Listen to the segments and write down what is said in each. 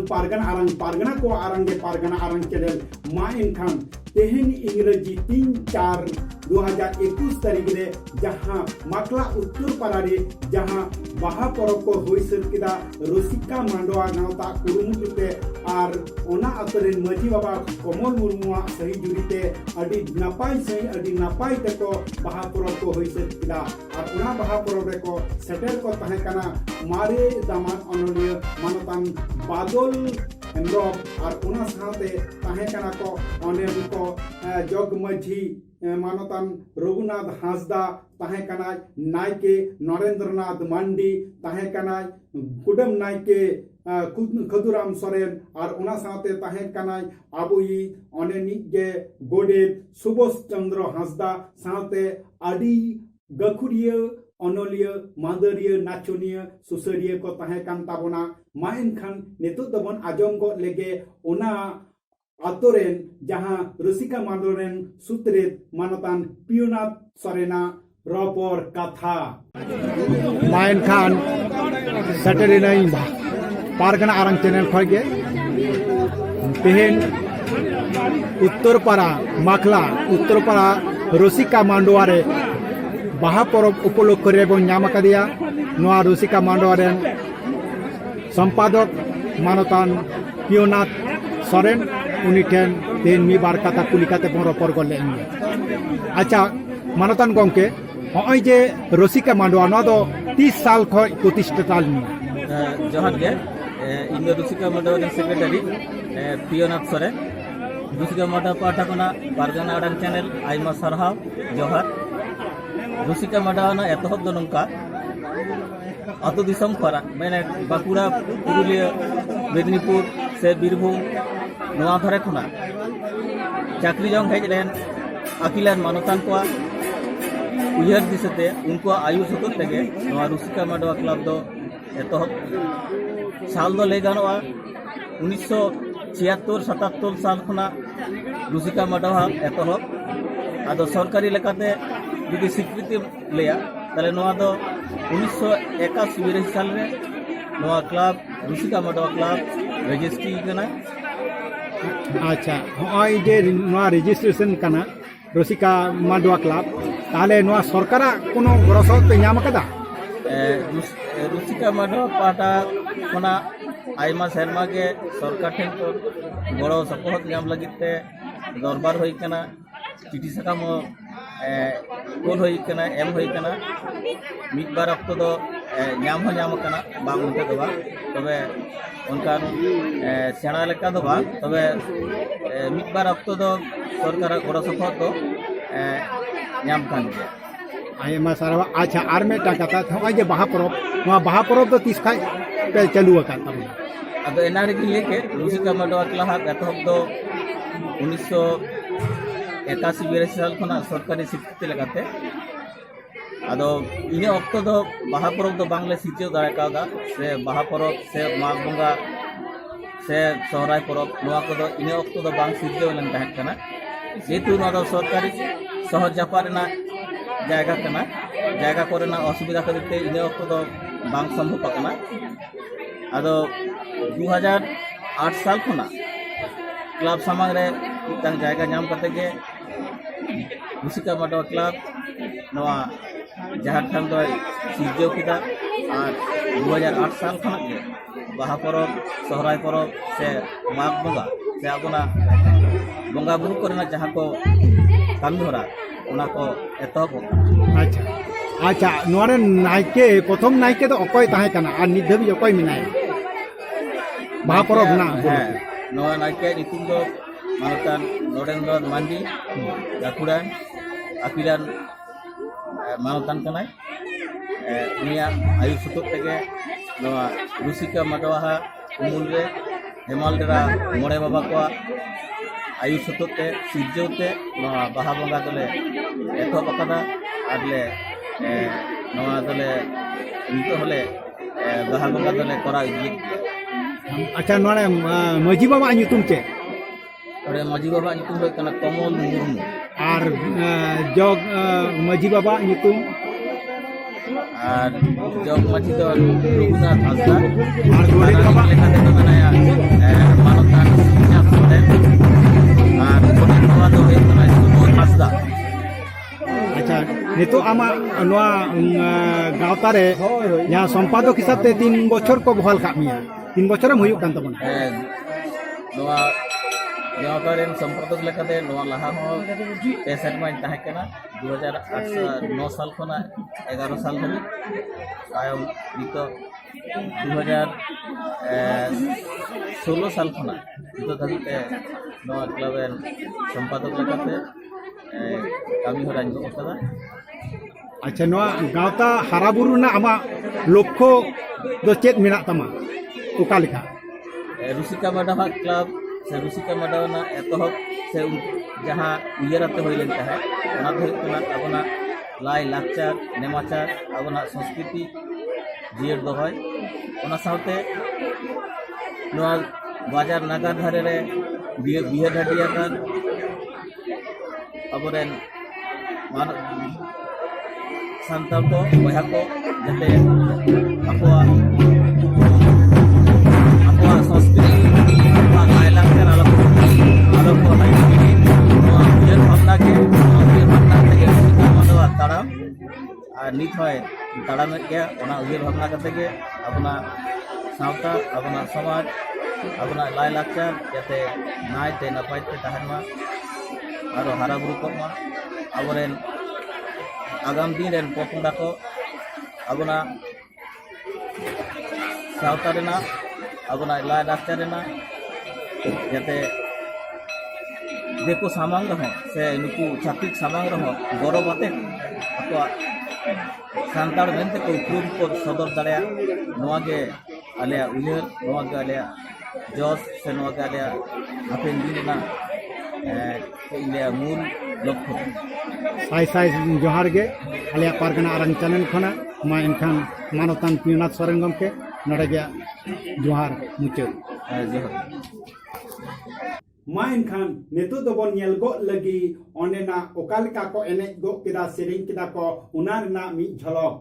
pargana ko arang ge pargana arang channel ma inkhan tehen इंग्रजी 3/4/2021 तारीख रे जहां माकला उत्तर पारारे जहां बाहा परब को हुई सकिदा रसिका मांडवा गावता कुरुमुटुते आर ओना अतरे मजी बाबा कमल मुर्मुआ सही जुरीते अडी नापाई तको बाहा परब को हुई सकिदा आर ओना बाहा परब रे को सेटेल को तहे काना मारे दामाद अनलिय मानतान बादल हेमब्रम और उना साथे तहे काना को अनेक को जग मझी मानतान रघुनाथ हांसदा तहे काना नायके नरेंद्रनाथ मांडी तहे काना कुडम नायके खदुराम सोरेन और उना साथे तहे काना आबुई अनेनिक गे गोडे सुभाष चंद्र हांसदा साथे आडी गखुरिय अनलिय मादरिय नाचनिय सुसरिय को तहे कान ताबोना मा इनखान नितु दबन आजम को लेगे ओना आतोरेन जहां रसिका मांडोरेन सुत्रेत मानतान पियुनाथ सरेना रपर कथा मा इनखान सैटरडे नाइन पारगना आरंग चैनल खगे तेहेन उत्तरपाड़ा माखला उत्तरपाड़ा रसिका मांडवारे बाहा परब उपलक्ष्य रे बन नाम आकादिया नोआ रसिका मांडवा संपादक मानतान पियुनाथ सोरेन उनी ठेन तेन मी बार कथा कुलिकाते बन रपर गले अच्छा मानतान गंके हय जे रसिका मांडवा नोआ दो 30 साल खय प्रतिष्ठित जोहार गे इन रसिका मांडवा सेक्रेटारी पियुनाथ सोरेन रसिका मांडवा पाठा खना पारगना आड़ान चैनल आयमा सारहाव जोहार रसिका मांडवा एतहब दो नंका अतो दिसम खरा मैंने बाकुड़ा पुरुलिया मेदिनीपुर से बीरभूम नोआ धरे खुना चाकरी जंग हेज लेन अकिलान मानतान को उयहर दिसते उनको आयु सतत तेगे नोआ रसिका मांडवा क्लब दो एतहब साल दो ले गानोआ 1976-77 साल खुना रसिका मांडवा एतहब आदो सरकारी लेकाते जुदी स्वीकृति लिया ताले नोआ दो 1981 साल में नोआ क्लब रसिका मांडवा क्लब रजिस्ट्री कना। अच्छा हय जे नोआ रजिस्ट्रेशन कना रसिका मांडवा क्लब ताले नोआ सरकारा कोनो गरसत पे नाम कदा रसिका मांडवा पाटा कोना आयमा शर्मा के सरकार ठेन को बड़ो सपोहत नाम लगिते दरबार होई कना चिठी सकाम कोल होई कना एम होई कना मिद बार अक्तो दो नाम हो नाम कना बांग उनके दो तबे उनका सेना लेका दो तबे मिद बार अक्तो दो सरकार गड़ो सपोहत दो नाम कान गया आयमा सारा अच्छा आर में टाका हय जे बाहा परब तो 30 खाय पे चालू अकान ताबना अदो एना रे लेके रसिका मांडवा क्लब एतहब दो 1981-82 साल खना सरकारी स्वीकृति लगाते आदो इने अक्तो दो बाहा परब दो बांगले सिचेव दाड़ा कादा से बाहा परब से माघ बंगा से सहराय परब नोआ को दो इने अक्तो दो बांग सिचेव लन तहत कना जेतु नोआ दो सरकारी सहर जापा रेना जायगा कना जायगा कोरेना असुविधा करते इने अक्तो दो बांग संभव कना आदो 2008 साल खना क्लब सामांग रे मिदटांग जायगा नाम करते के रसिका मांडवा क्लब नोआ जहां ठान दो सिरजेव किदा और 2008 साल खना के बाहा परब सहराय परब से माघ बंगा से आबोना बंगा बुरु करना जहां को कामी होरा उना को एतहब अच्छा अच्छा नोरे नायके प्रथम नायके तो अकय ताहे कना और नित धाबी अकय मिनाय बाहा परब ना नोआ नायके नितुम दो मानतान नरेंद्रनाथ मांडी गाकुड़ा अकिलान मानतान कनाय उनिया आयु सुतुक तेगे नोआ रसिका मांडवा उमुल रे हेमाल डेरा मोड़े बाबा को आयु सुतुक ते सिरजेवते नोआ बाहा बंगा दले एतहब अकादा आरले नोआ दले नितो हले बाहा बंगा दले करा इदि अच्छा नोरे मजी बाबा nyutum चे और मजी बाबा nyutum दो कना कमल मुर्मू और जग मजी बाबा nyutum আর জগ মাঝি ᱫᱚ রঘুনাথ হাঁসদা আর গোড়ের বাবা? লেখাতে ᱫᱚ ᱢᱮᱱᱟᱭᱟ মানতান সিংচাঁদ ᱥᱚᱨᱮᱱ আর গোড়ের বাবা ᱫᱚ ᱦᱩᱭᱩᱜ ᱠᱟᱱᱟᱭ সুবোধ হাঁসদা। अच्छा नितो आमा नोआ गावता रे यहाँ संपादक हिसाब से 3 बछर को बहाल का मिया 3 बछर में हुयुक कान तबना नोआ गावता रेन संपादक लेकाते नोआ लाहा हो पे सेटमा ताहे कना 2009 साल खना 11 साल धरि तायम नितो 2016 साल खना नितो धरिते नोआ क्लबेन संपादक लेकाते kami horan ko kada अच्छा नोआ गावता हाराबुरु ना आमा लक्ष्य दो चेत मेना तमा ओका लेखा रुसिका माडवा क्लब से रुसिका माडवा एतहब से जहाँ उयरते होई लेन है ओना धरि कोना अबना लाई लाकचार नेमाचार अबना संस्कृति जियर दोहय ओना साथे नोआ बाजार नागार धारे रे बिहे ढाडिया का अबरेन मान सान्ताल को बया को जते आपवा संस्कृति लाइलाक्चर आलो को हाइस्किरी उयर भावना के मानवा ताड़ा और नित है ताड़ा में क्या ओना उयर भावना करते के अपना सावता अपना समाज अपना लाइलाक्चर जते नायते नपायते तहनमा और हाराबुरु को आबरेन आगाम दिन रेन पोपंडा को अबना सावता रेना अबना लाय लाक्चर रेना जाते देखो सामांग रहो से नुकु छात्रिक सामांग रहो गौरव आते आपको सांतार मेनते को उपरूप को सदर दाड़िया नोआ के आले उयहर नोआ के आले जोश से नोआ के आले हापेन दिन ना इंडिया मूल लक्ष्य साई साई जोहार गे आलिया पारगना आरंग चैनल खना मा इनखान मानतान पियुनाथ सोरेन गमके नडे गया जोहार मुचाद जोहार मा इनखान नेतु दोबन नेल गो लगी ओनेना ओकालिका को एने गो केदा सेरिंग केदा को उनारना मी झलक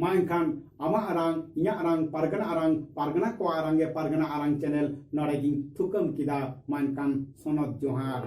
मा इनखान आमा आरांग इया आरांग पारगना को आरांगे पारगना आरांग चैनल नड़ेगिंग थुकम किदा मा इनखान सनद जोहार